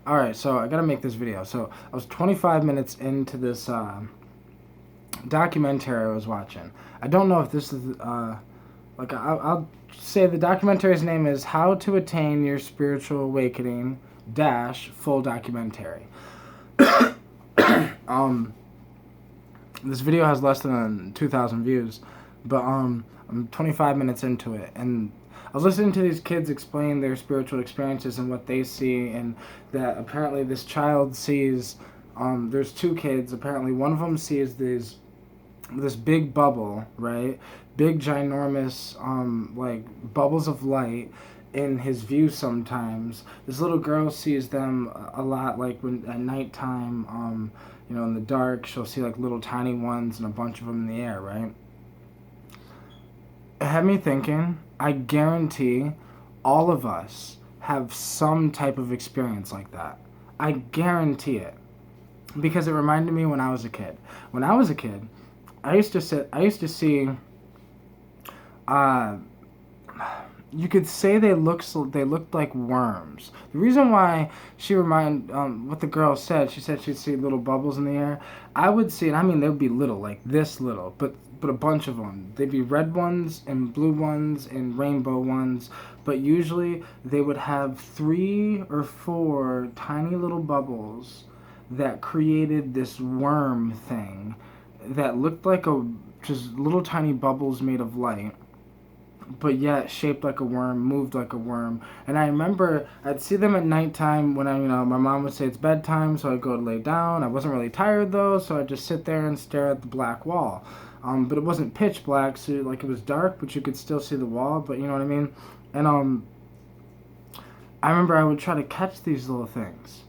Alright, so I gotta make this video. So I was 25 minutes into this documentary I was watching. I don't know if this is, I'll say the documentary's name is How to Attain Your Spiritual Awakening dash full documentary. This video has less than 2,000 views, but I'm 25 minutes into it, and I was listening to these kids explain their spiritual experiences and what they see, and that apparently this child sees, there's two kids, apparently one of them sees this big bubble, right? Big, ginormous, like, bubbles of light in his view sometimes. This little girl sees them a lot, like, when at nighttime, in the dark, she'll see, like, little tiny ones and a bunch of them in the air, right? It had me thinking, I guarantee all of us have some type of experience like that. I guarantee it. Because it reminded me when I was a kid. When I was a kid, I used to see, you could say they looked like worms. The reason why what the girl said, she said she'd see little bubbles in the air. I would see it, I mean, they would be little, like this little, but a bunch of them. They'd be red ones and blue ones and rainbow ones, but usually they would have 3 or 4 tiny little bubbles that created this worm thing that looked like just little tiny bubbles made of light, but yet shaped like a worm, moved like a worm. And I remember I'd see them at nighttime when my mom would say it's bedtime, so I'd go to lay down. I wasn't really tired though, so I'd just sit there and stare at the black wall. But it wasn't pitch black, so like it was dark, but you could still see the wall, but you know what I mean? And I remember I would try to catch these little things.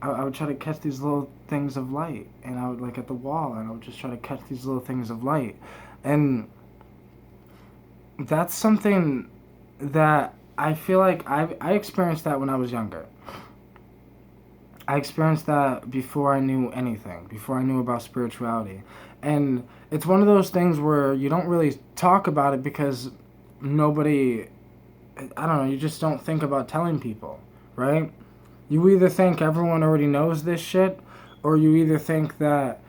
I would try to catch these little things of light, and I would, like, at the wall, and I would just try to catch these little things of light. And that's something that I feel like I experienced that when I was younger. I experienced that before I knew anything, before I knew about spirituality. And it's one of those things where you don't really talk about it because nobody, I don't know, you just don't think about telling people, right? You either think everyone already knows this shit, or you either think that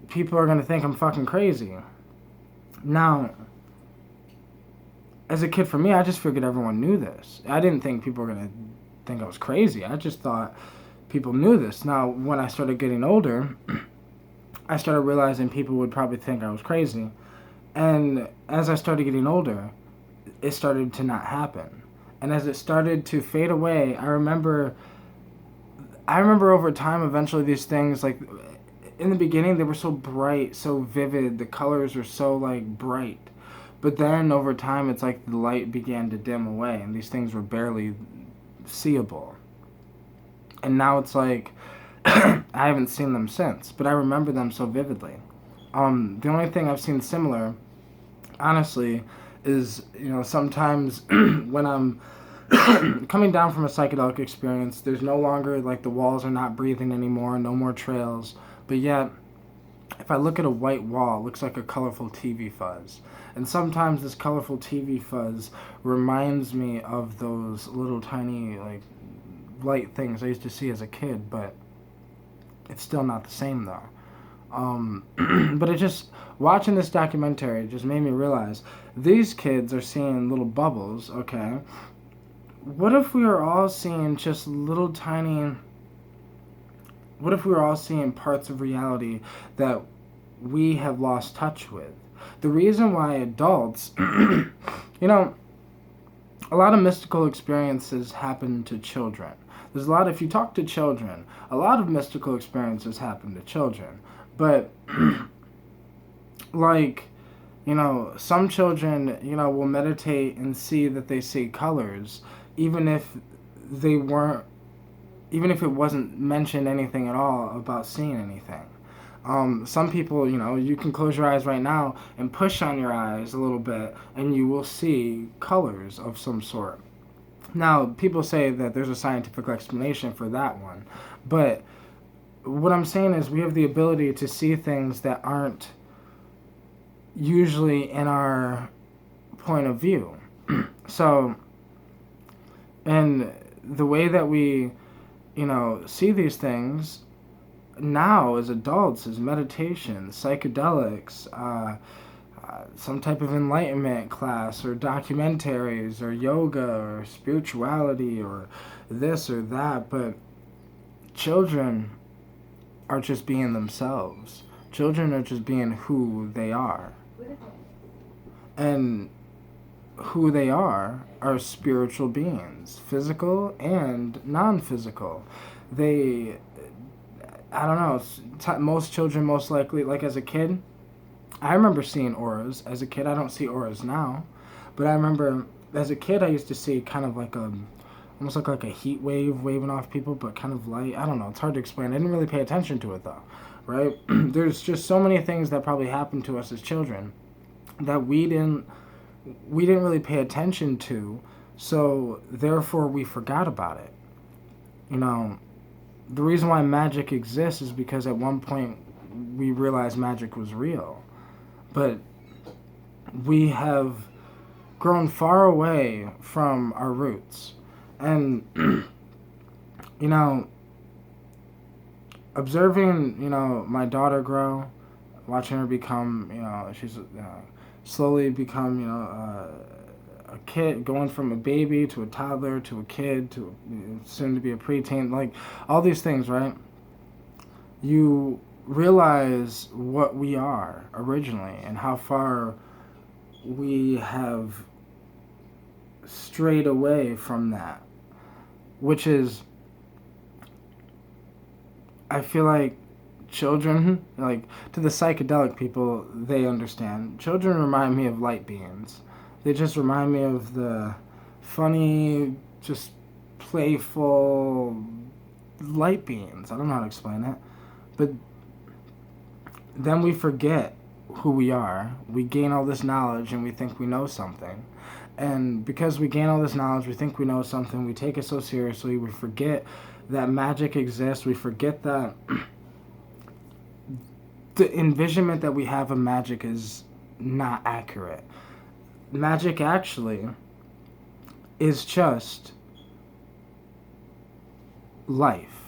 people are going to think I'm fucking crazy. Now, as a kid, for me, I just figured everyone knew this. I didn't think people were going to think I was crazy. I just thought people knew this. Now, when I started getting older, I started realizing people would probably think I was crazy. And as I started getting older, it started to not happen. And as it started to fade away, I remember over time, eventually these things, like, in the beginning, they were so bright, so vivid, the colors were so, like, bright. But then, over time, it's like the light began to dim away, and these things were barely seeable. And now it's like, I haven't seen them since, but I remember them so vividly. The only thing I've seen similar, honestly, is, sometimes when I'm coming down from a psychedelic experience, there's no longer, like, the walls are not breathing anymore, no more trails, but yet, if I look at a white wall, it looks like a colorful TV fuzz. And sometimes this colorful TV fuzz reminds me of those little tiny, like, light things I used to see as a kid, but it's still not the same, though. But it just, watching this documentary just made me realize, these kids are seeing little bubbles, okay? What if we were all seeing just little tiny, what if we were all seeing parts of reality that we have lost touch with? The reason why adults, a lot of mystical experiences happen to children. If you talk to children, a lot of mystical experiences happen to children. But, like, some children, will meditate and see that they see colors, even if it wasn't mentioned anything at all about seeing anything. Some people, you can close your eyes right now and push on your eyes a little bit, and you will see colors of some sort. Now, people say that there's a scientific explanation for that one, but what I'm saying is we have the ability to see things that aren't usually in our point of view. So, and the way that we, see these things now as adults is meditation, psychedelics, some type of enlightenment class, or documentaries, or yoga, or spirituality, or this or that. But children are just being themselves. Children are just being who they are. And who they are spiritual beings, physical and non-physical. They, I don't know, most children most likely, like as a kid, I remember seeing auras. As a kid, I don't see auras now, but I remember as a kid I used to see kind of like almost like a heat wave waving off people, but kind of light. I don't know, it's hard to explain. I didn't really pay attention to it though, right? There's just so many things that probably happened to us as children that we didn't really pay attention to, so therefore we forgot about it. The reason why magic exists is because at one point we realized magic was real. But we have grown far away from our roots. And, observing, my daughter grow, watching her become, she's slowly become, a kid, going from a baby to a toddler to a kid to soon to be a preteen, like all these things, right? You realize what we are originally and how far we have strayed away from that, which is, I feel like children, like to the psychedelic people, they understand. Children remind me of light beings. They just remind me of the funny, just playful light beings. I don't know how to explain it. But then we forget who we are. We gain all this knowledge and we think we know something. And because we gain all this knowledge, we think we know something, we take it so seriously, we forget that magic exists, we forget that the envisionment that we have of magic is not accurate. Magic actually is just life.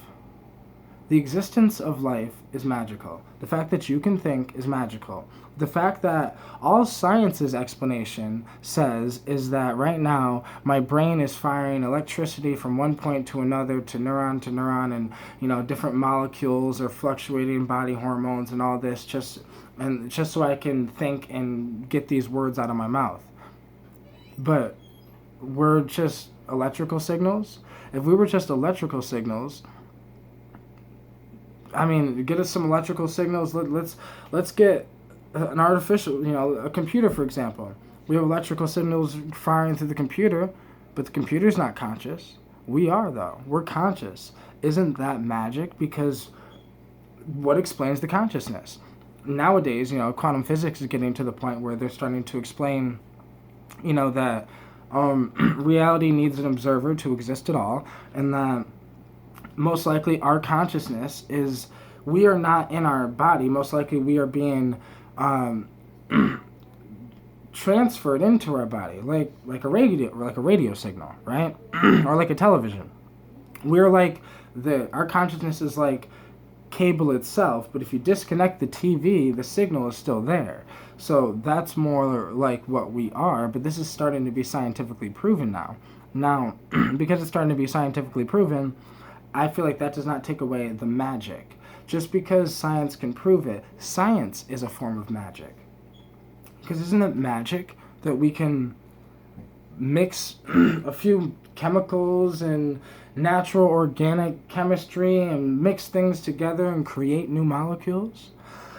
The existence of life is magical. The fact that you can think is magical. The fact that all science's explanation says is that right now my brain is firing electricity from one point to another, to neuron, and different molecules are fluctuating body hormones and all this just so I can think and get these words out of my mouth. But we're just electrical signals. If we were just electrical signals, get us some electrical signals. Let's get an artificial, a computer, for example. We have electrical signals firing through the computer, but the computer's not conscious. We are, though. We're conscious. Isn't that magic? Because what explains the consciousness? Nowadays, quantum physics is getting to the point where they're starting to explain, that reality needs an observer to exist at all, and that most likely our consciousness is, we are not in our body. Most likely we are being transferred into our body, like a radio signal, right? Or like a television. We're like our consciousness is like cable itself, but if you disconnect the TV, the signal is still there. So that's more like what we are, but this is starting to be scientifically proven now. Now, because it's starting to be scientifically proven, I feel like that does not take away the magic. Just because science can prove it, science is a form of magic. Because isn't it magic that we can mix a few chemicals and natural organic chemistry and mix things together and create new molecules?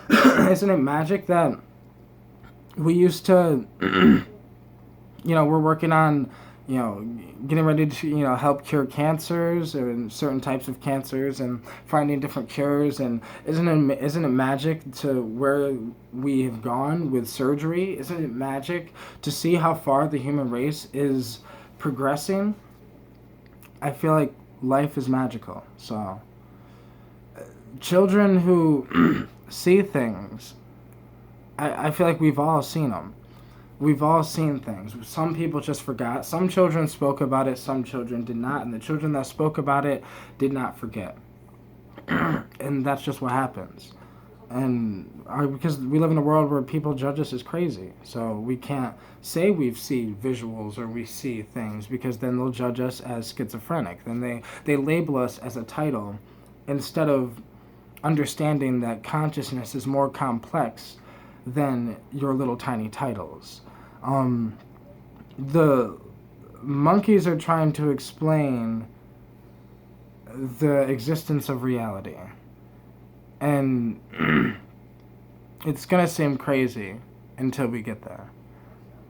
Isn't it magic that we used to, we're working on, getting ready to, help cure cancers and certain types of cancers and finding different cures. And isn't it magic to where we have gone with surgery? Isn't it magic to see how far the human race is progressing? I feel like life is magical. So children who see things, I feel like we've all seen them. We've all seen things. Some people just forgot. Some children spoke about it, some children did not. And the children that spoke about it did not forget. And that's just what happens. Because we live in a world where people judge us as crazy. So we can't say we've seen visuals or we see things, because then they'll judge us as schizophrenic. Then they label us as a title instead of understanding that consciousness is more complex than your little tiny titles. The monkeys are trying to explain the existence of reality. And it's going to seem crazy until we get there.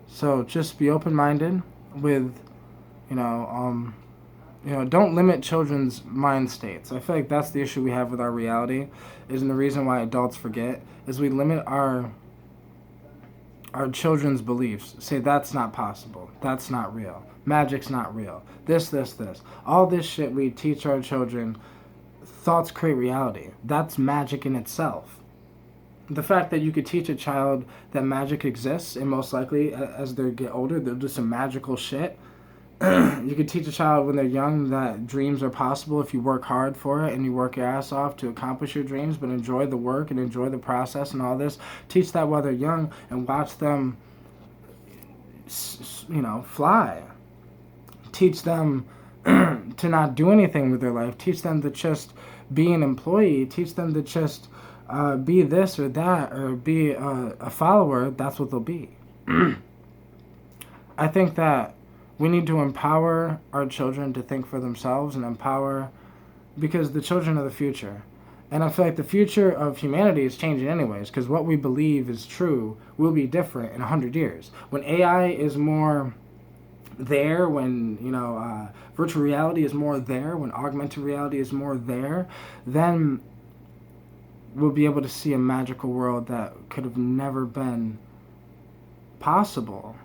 So just be open-minded with, don't limit children's mind states. I feel like that's the issue we have with our reality, and the reason why adults forget, is we limit our children's beliefs. Say that's not possible. That's not real. Magic's not real. This. All this shit we teach our children. Thoughts create reality. That's magic in itself. The fact that you could teach a child that magic exists, and most likely as they get older, they'll do some magical shit. You could teach a child when they're young that dreams are possible if you work hard for it and you work your ass off to accomplish your dreams, but enjoy the work and enjoy the process and all this. Teach that while they're young and watch them, fly. Teach them to not do anything with their life. Teach them to just be an employee. Teach them to just be this or that, or be a follower. That's what they'll be. I think that we need to empower our children to think for themselves and because the children are the future. And I feel like the future of humanity is changing anyways, because what we believe is true will be different in 100 years. When AI is more there, when virtual reality is more there, when augmented reality is more there, then we'll be able to see a magical world that could have never been possible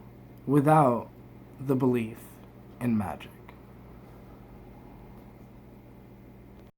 without the belief in magic.